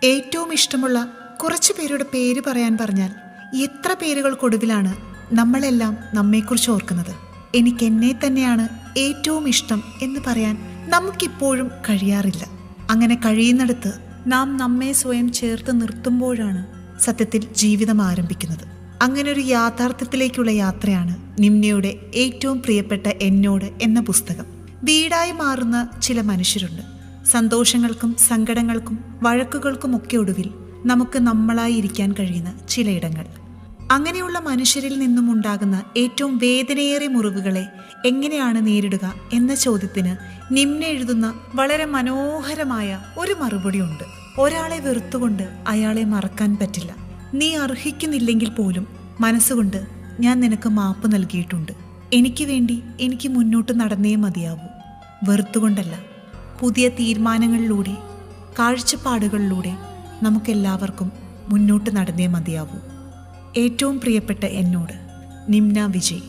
ഏറ്റവും ഇഷ്ടമുള്ള കുറച്ചു പേരുടെ പേര് പറയാൻ പറഞ്ഞാൽ എത്ര പേരുകൾക്കൊടുവിലാണ് നമ്മളെല്ലാം നമ്മെക്കുറിച്ച് ഓർക്കുന്നത്. എനിക്ക് എന്നെ തന്നെയാണ് ഏറ്റവും ഇഷ്ടം എന്ന് പറയാൻ നമുക്കിപ്പോഴും കഴിയാറില്ല. അങ്ങനെ കഴിയുന്നിടത്ത് നാം നമ്മെ സ്വയം ചേർത്ത് നിർത്തുമ്പോഴാണ് സത്യത്തിൽ ജീവിതം ആരംഭിക്കുന്നത്. അങ്ങനെ ഒരു യാഥാർത്ഥ്യത്തിലേക്കുള്ള യാത്രയാണ് നിമ്നയുടെ ഏറ്റവും പ്രിയപ്പെട്ട എന്നോട് എന്ന പുസ്തകം. വീടായി മാറുന്ന ചില മനുഷ്യരുണ്ട്. സന്തോഷങ്ങൾക്കും സങ്കടങ്ങൾക്കും വഴക്കുകൾക്കുമൊക്കെ ഒടുവിൽ നമുക്ക് നമ്മളായി ഇരിക്കാൻ കഴിയുന്ന ചിലയിടങ്ങൾ. അങ്ങനെയുള്ള മനുഷ്യരിൽ നിന്നും ഉണ്ടാകുന്ന ഏറ്റവും വേദനയേറിയ മുറിവുകളെ എങ്ങനെയാണ് നേരിടുക എന്ന ചോദ്യത്തിന് നിമ്ന എഴുതുന്ന വളരെ മനോഹരമായ ഒരു മറുപടിയുണ്ട്. ഒരാളെ വെറുത്തുകൊണ്ട് അയാളെ മറക്കാൻ പറ്റില്ല. നീ അർഹിക്കുന്നില്ലെങ്കിൽ പോലും മനസ്സുകൊണ്ട് ഞാൻ നിനക്ക് മാപ്പ് നൽകിയിട്ടുണ്ട്. എനിക്ക് വേണ്ടി എനിക്ക് മുന്നോട്ട് നടന്നേ മതിയാവൂ. വെറുത്തുകൊണ്ടല്ല, പുതിയ തീരുമാനങ്ങളിലൂടെ കാഴ്ചപ്പാടുകളിലൂടെ നമുക്കെല്ലാവർക്കും മുന്നോട്ട് നടന്നേ മതിയാവൂ. ഏറ്റവും പ്രിയപ്പെട്ട എന്നോട്, നിമ്ന വിജയ്.